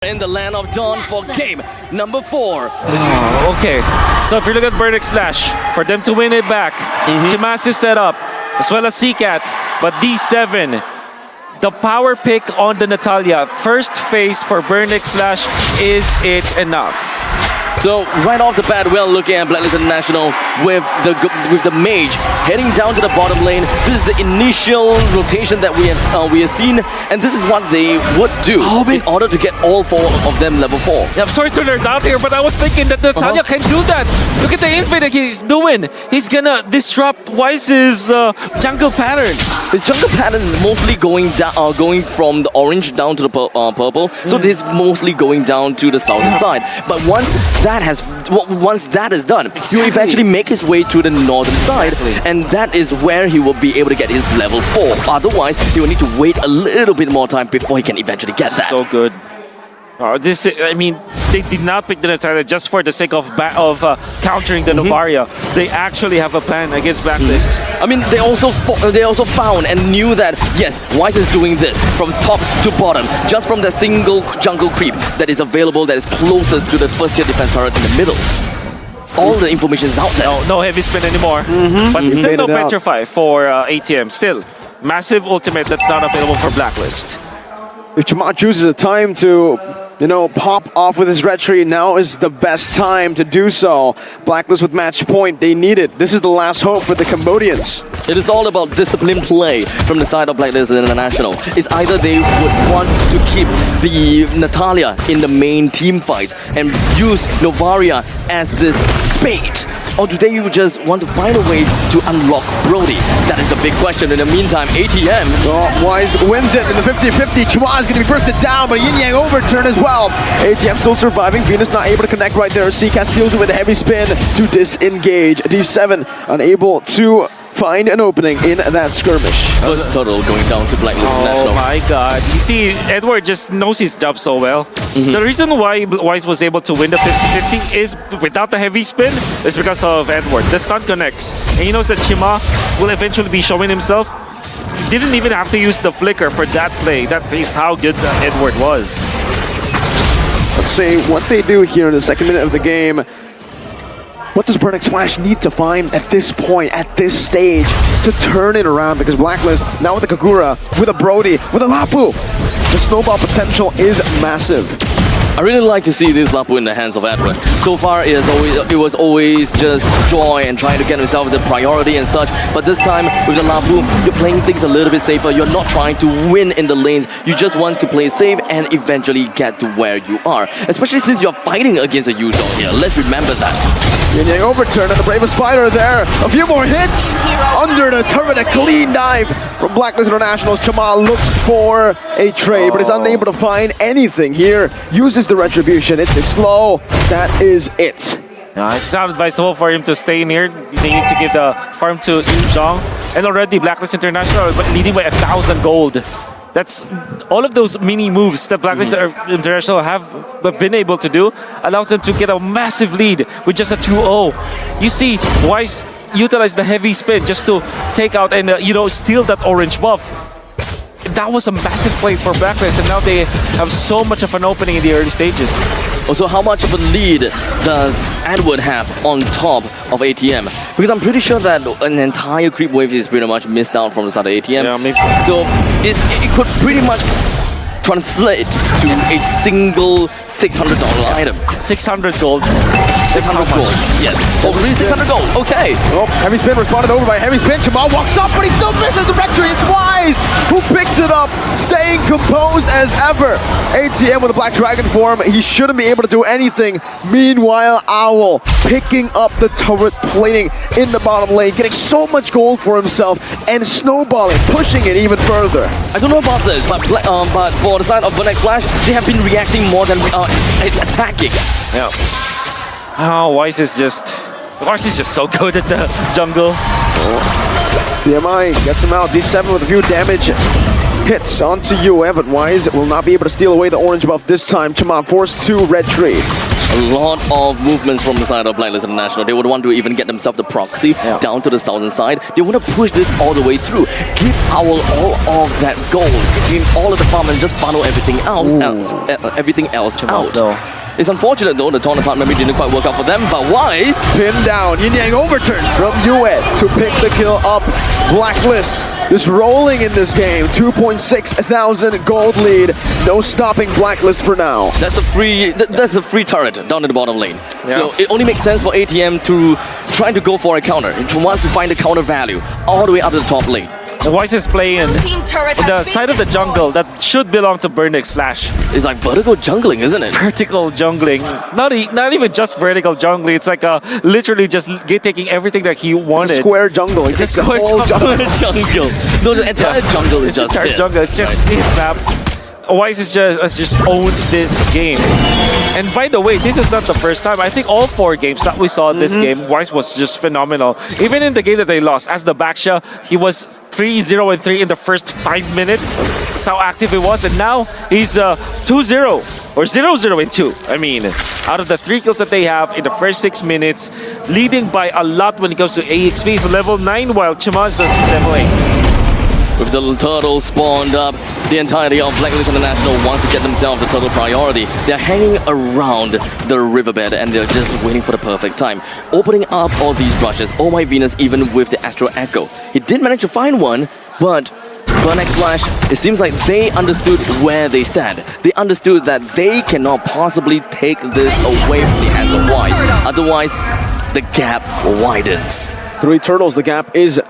In the land of Dawn for game number 4. Okay, so if you look at Burdick Splash, for them to win it back, Chima's to set up, as well as Seacat, but D7, the power pick on the Natalia, first phase for Burdick Splash, is it enough? So right off the bat, we are looking at Blacklist International with the mage heading down to the bottom lane. This is the initial rotation that we have seen, and this is what they would do in order to get all 4 of them level 4. Yeah, I'm sorry to nerd out here, but I was thinking that Natalia can do that. Look at the infinite he's doing. He's gonna disrupt Wise's jungle pattern. His jungle pattern is mostly going down, going from the orange down to the purple. So this is mostly going down to the southern side. But once that is done, he will eventually make his way to the northern side, and that is where he will be able to get his level 4. Otherwise, he will need to wait a little bit more time before he can eventually get that. So good. I mean, they did not pick the Natalia just for the sake of countering the Novaria. They actually have a plan against Blacklist. I mean, they also found and knew that, yes, Wise is doing this from top to bottom, just from the single jungle creep that is available, that is closest to the first tier defense turret in the middle. All the information is out there. No heavy spin anymore. But still no Petrify for ATM. Still, massive ultimate that's not available for Blacklist. If Chima chooses a time to, pop off with his retry, now is the best time to do so. Blacklist with match point, they need it. This is the last hope for the Cambodians. It is all about disciplined play from the side of Blacklist International. It's either they would want to keep the Natalia in the main team fights and use Novaria as this bait, or do they just want to find a way to unlock Brody? That is the big question. In the meantime, ATM... Wise wins it in the 50-50. Chima is going to be bursted down, but Yin Yang overturn as well. ATM still surviving. Venus not able to connect right there. Seacat steals it with a heavy spin to disengage. D7 unable to find an opening in that skirmish. First total going down to Blacklist International. Oh my god. You see, Edward just knows his job so well. The reason why Wise was able to win the 50-50 is, without the heavy spin, is because of Edward. The stun connects. And he knows that Chima will eventually be showing himself. He didn't even have to use the flicker for that play. That is how good Edward was. Let's see what they do here in the second minute of the game. What does Burdick Splash need to find at this point, at this stage, to turn it around? Because Blacklist, now with a Kagura, with a Brody, with a Lapu, the snowball potential is massive. I really like to see this Lapu in the hands of Edward. So far, it was always just joy and trying to get himself the priority and such. But this time, with the Lapu, you're playing things a little bit safer. You're not trying to win in the lanes. You just want to play safe and eventually get to where you are. Especially since you're fighting against a Yuzhong here. Let's remember that. Yin Yang overturn and the bravest fighter there. A few more hits under the turret. A clean dive from Blacklist International. Chima looks for a trade, but is unable to find anything here. Uses the retribution. It's a slow. That is it. It's not advisable for him to stay near. They need to give the farm to Yuzhong. And already Blacklist International leading by 1,000 gold. That's all of those mini moves that Blacklist International have been able to do allows them to get a massive lead with just a 2-0. You see, Wise utilized the heavy spin just to take out and steal that orange buff. That was a massive play for Blacklist, and now they have so much of an opening in the early stages. Also, how much of a lead does Edward have on top of ATM? Because I'm pretty sure that an entire creep wave is pretty much missed out from the side of ATM. Yeah, maybe. So it could pretty much translate to a single $600 item. 600 gold. 600 gold. Yes. Hopefully 600 gold. Okay. Oh, heavy spin responded over by heavy spin. Chima walks up, but he still misses the victory. It's Wise who picks it up, staying composed as ever. ATM with a Black Dragon form. He shouldn't be able to do anything. Meanwhile, Owl picking up the turret plating in the bottom lane, getting so much gold for himself and snowballing, pushing it even further. I don't know about this, but for the side of Burdick Splash, they have been reacting more than attacking. Yeah. Oh, Wise is just so good at the jungle. PMI gets him out. D7 with a few damage hits onto UM, but Wise will not be able to steal away the orange buff this time. Chima forced to red tree. a lot of movements from the side of Blacklist International. They would want to even get themselves the proxy down to the southern side. They want to push this all the way through. Give Owl all of that gold in all of the farm and just funnel everything else out. It's unfortunate though, the Taunt Department maybe didn't quite work out for them, but Wise Pinned down. Yin Yang overturn from Yue to pick the kill up. Blacklist just rolling in this game. 2.6 thousand gold lead. No stopping Blacklist for now. That's a free turret down in the bottom lane. So it only makes sense for ATM to try to go for a counter. It wants to find a counter value all the way up to the top lane. And Wise is playing the side of the jungle that should belong to Burnix Flash. It's like vertical jungling, isn't it? Vertical jungling. Not even just vertical jungling. It's like literally just taking everything that he wanted. It's a square jungle. It's a square jungle. No, the entire jungle is just his. Jungle. It's just his map. Wise has just owned this game. And by the way, this is not the first time. I think all 4 games that we saw this game, Wise was just phenomenal. Even in the game that they lost, as the Baksha, he was 3-0-3 in the first 5 minutes. That's how active he was. And now he's 2-0 or 0-0-2. I mean, out of the 3 kills that they have in the first 6 minutes, leading by a lot when it comes to AXP. He's level 9 while Chimaz is level 8. With the turtle spawned up, the entirety of Blacklist International wants to get themselves the turtle priority. They're hanging around the riverbed and they're just waiting for the perfect time. Opening up all these brushes. Oh my Venus, even with the Astro Echo. He did manage to find one, but Burnex Flash, it seems like they understood where they stand. They understood that they cannot possibly take this away from the hands of Wise. Otherwise, the gap widens. 3 turtles, the gap is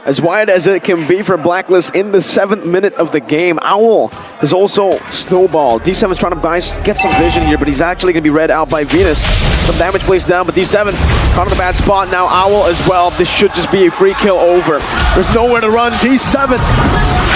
as wide as it can be for Blacklist in the 7th minute of the game. Owl is also snowballed. D7's trying to get some vision here, but he's actually going to be read out by Venus. Some damage placed down, but D7 caught in the bad spot. Now Owl as well. This should just be a free kill over. There's nowhere to run. D7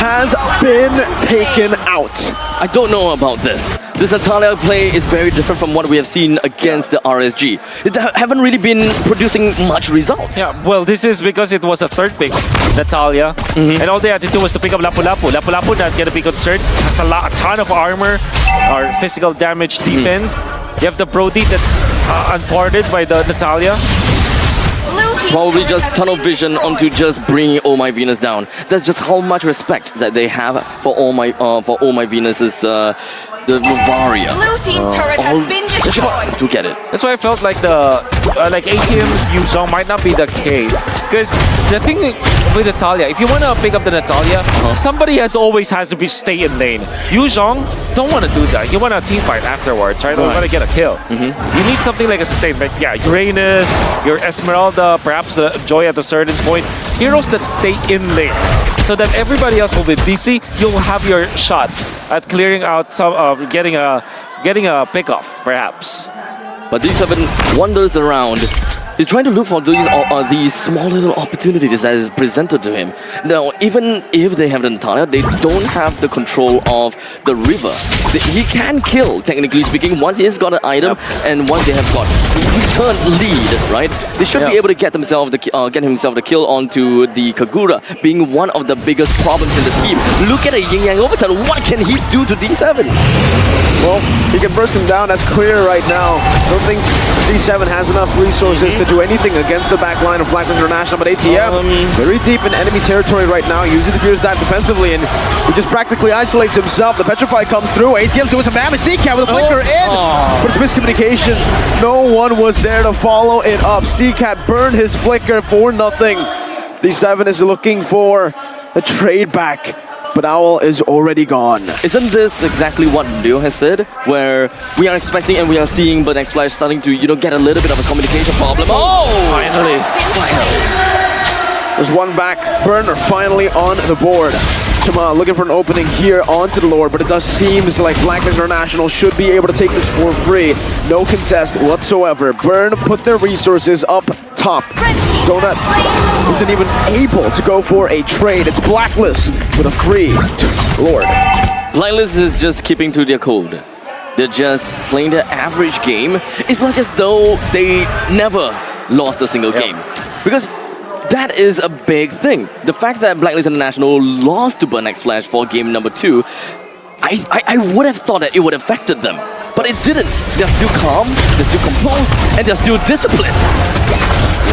has been taken out. I don't know about this. This Natalia play is very different from what we have seen against the RSG. They haven't really been producing much results. Yeah, well, this is because it was a 3rd pick, Natalia. And all they had to do was to pick up Lapu Lapu. Lapu Lapu, not gonna be concerned. Has a ton of armor or physical damage defense. You have the Brody that's unported by the Natalia. Probably just tunnel vision onto just bringing Oh My Venus down. That's just how much respect that they have for Oh My Venus's the Rivaria. Blue team turret has been destroyed. To get it. That's why I felt like the like ATM's Yuzhong might not be the case. Because the thing with Natalia, if you want to pick up the Natalia, somebody always has to stay in lane. Yuzhong don't want to do that. You want a team fight afterwards, right? You want to get a kill. You need something like a sustain. Like, yeah, Uranus, your Esmeralda, perhaps the Joy at a certain point. Heroes that stay in lane. So that everybody else will be busy. You'll have your shot at clearing out some, getting a pick-off, perhaps. But D7 wanders around. He's trying to look for these small little opportunities that is presented to him. Now, even if they have the Natalia, they don't have the control of the river. He can kill, technically speaking, once he has got an item and once they have got return lead, right? They should be able to get himself the kill onto the Kagura, being one of the biggest problems in the team. Look at a Yin Yang overturn. What can he do to D7? Well, he can burst him down. That's clear right now. Don't think D7 has enough resources to do anything against the back line of Blacklist International, but ATM very deep in enemy territory right now, using the Fierce Dive defensively, and he just practically isolates himself. The Petrify comes through. ATM's doing some damage. CCat with a flicker in, but it's miscommunication. No one was there to follow it up. CCat burned his flicker for nothing. D7 is looking for a trade back, but Owl is already gone. Isn't this exactly what Leo has said? Where we are expecting and we are seeing but X-Flash starting to, get a little bit of a communication problem. Oh! Finally. There's one back. Burner finally on the board. Come on, looking for an opening here onto the Lord, but it does seems like Blacklist International should be able to take this for free. No contest whatsoever. Burn put their resources up top. Donut isn't even able to go for a trade. It's Blacklist with a free Lord. Blacklist is just keeping to their code. They're just playing their average game. It's like as though they never lost a single game. Because that is a big thing. The fact that Blacklist International lost to Burnex Flash for game number 2, I would have thought that it would have affected them. But but it didn't. They're still calm, they're still composed, and they're still disciplined.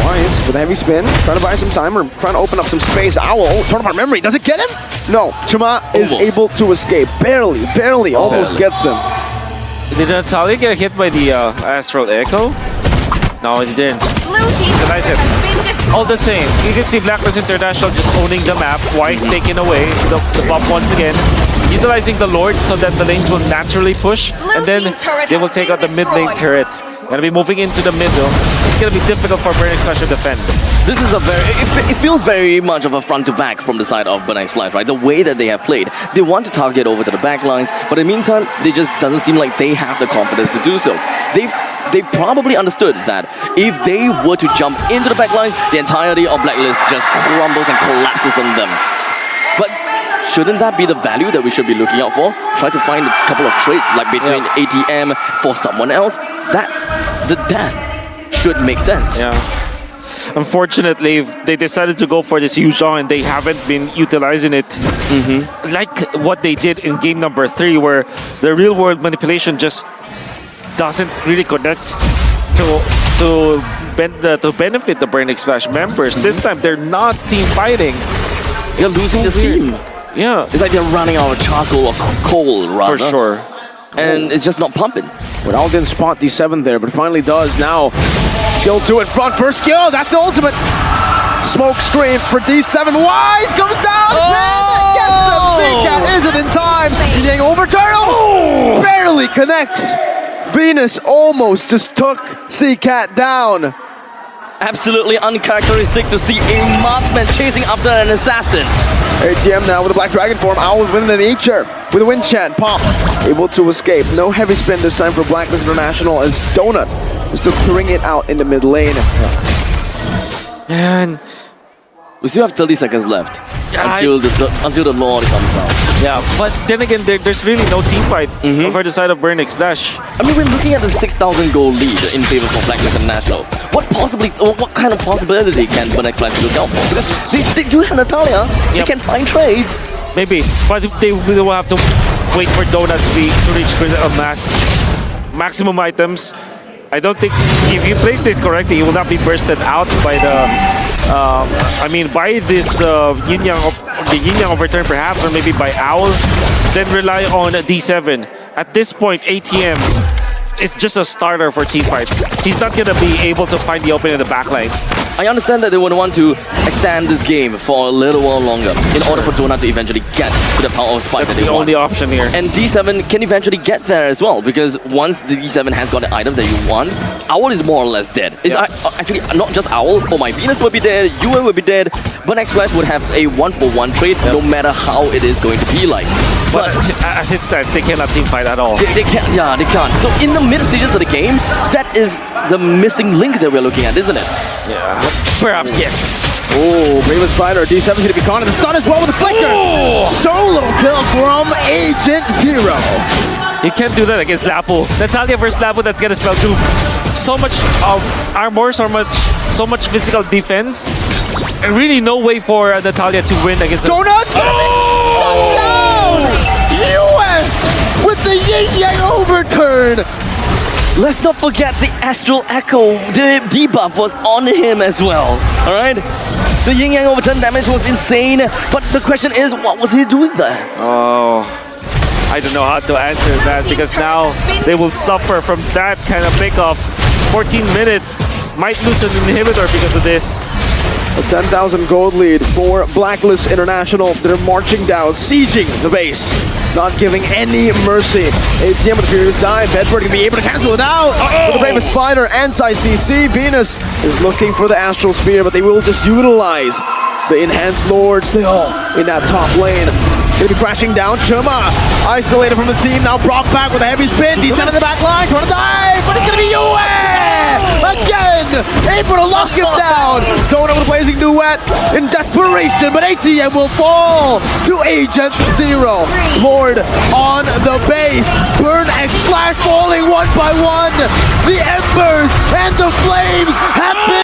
Wise with a heavy spin, trying to buy some time or trying to open up some space. Owl, turn on memory, does it get him? No, Chama is Almost. able to escape. Barely, almost gets him. Did Natalia get hit by the Astral Echo? No, he didn't. Blue team Nice turret hit. has been destroyed. All the same, you can see Blacklist International just owning the map. Wise taking away the buff once again. Utilizing the Lord so that the lanes will naturally push. And then team turret they will has take been out the mid lane destroyed. turret. Gonna be moving into the middle. It's gonna be difficult for Burning Smash to defend. This is a very, it feels very much of a front to back from the side of Banai's Flash, right? The way that they have played. They want to target over to the back lines, but in the meantime, they just doesn't seem like they have the confidence to do so. They probably understood that if they were to jump into the back lines, the entirety of Blacklist just crumbles and collapses on them. But shouldn't that be the value that we should be looking out for? Try to find a couple of traits like between ATM for someone else. That's the death should make sense. Yeah. Unfortunately, they decided to go for this Yuzhong and they haven't been utilizing it. Like what they did in game number 3, where the real world manipulation just doesn't really connect to benefit the Burning Splash members. This time, they're not team fighting. They're losing the steam. Yeah, It's like they're running out of charcoal or coal, rather. for sure. And it's just not pumping. But Al didn't spot D7 there, but finally does now. Skill 2 in front, first skill, that's the ultimate. Smoke screen for D7, Wise comes down, gets him, Seacat isn't in time. Yang overturn, barely connects. Venus almost just took Seacat down. Absolutely uncharacteristic to see a marksman chasing after an assassin. ATM now with a Black Dragon form, Owl with the nature. With a wind chant, Pop able to escape. No heavy spin this time for Blacklist International as Donut is still clearing it out in the mid lane. And We still have 30 seconds left Yeah, until the Lord comes out. yeah, but then again, there's really no team fight for the side of Burning Splash. I mean, we're looking at the 6,000 goal lead in favor of Blacklist International. What kind of possibility can Burning Splash look out for? Because they do have Natalia. They Yep. can find trades. Maybe, but they will have to wait for Donut to reach critical mass. Maximum items. I don't think if you place this correctly, you will not be bursted out by the. By this Yin Yang overturn perhaps, or maybe by Owl. Then rely on D7. At this point, ATM is just a starter for team fights. He's not gonna be able to find the opening in the backlines. I understand that they would want to extend this game for a little while longer in order for Donut to eventually get to the power of spike That's that they the want. only option here. And D7 can eventually get there as well, because once the D7 has got the item that you want, Owl is more or less dead. It's actually not just Owl. Oh, my Venus will be dead, UN will be dead, but Next Flash would have a 1-for-1 trade no matter how it is going to be like. But as it stands, they cannot team fight at all. They can't, yeah, they can't. So in the mid stages of the game, that is the missing link that we're looking at, isn't it? Yeah. Perhaps yes. Oh, Bravest Spider, D7 going to be caught in the stun as well with the flicker. Solo kill from Agent Zero. You can't do that against Lapu. Natalia versus Lapu, that's gonna spell doom. So much armor, so much physical defense, and really no way for Natalia to win against. Donut's gonna be shut down. UN with the Yin Yang overturn. Let's not forget the Astral Echo. The debuff was on him as well. All right? The Yin Yang overturn damage was insane, but the question is, what was he doing there? Oh, I don't know how to answer that because now they will suffer from that kind of pickoff. 14 minutes, might lose an inhibitor because of this. A 10,000 gold lead for Blacklist International. They're marching down, sieging the base, not giving any mercy. ATM with the Furious Dive. Bedford can be able to cancel it out. With the Bravest Spider, anti-CC. Venus is looking for the Astral Spear, but they will just utilize the Enhanced Lord still in that top lane. Gonna be crashing down. Chuma isolated from the team. Now Brock back with a heavy spin. D7 in the back line. Trying to dive, but it's gonna be Yue! Again! Able to lock him down. Donut with a blazing duet in desperation, but ATM will fall to Agent Zero. Lord on the base. Burn X Flash falling one by one. The embers and the flames have been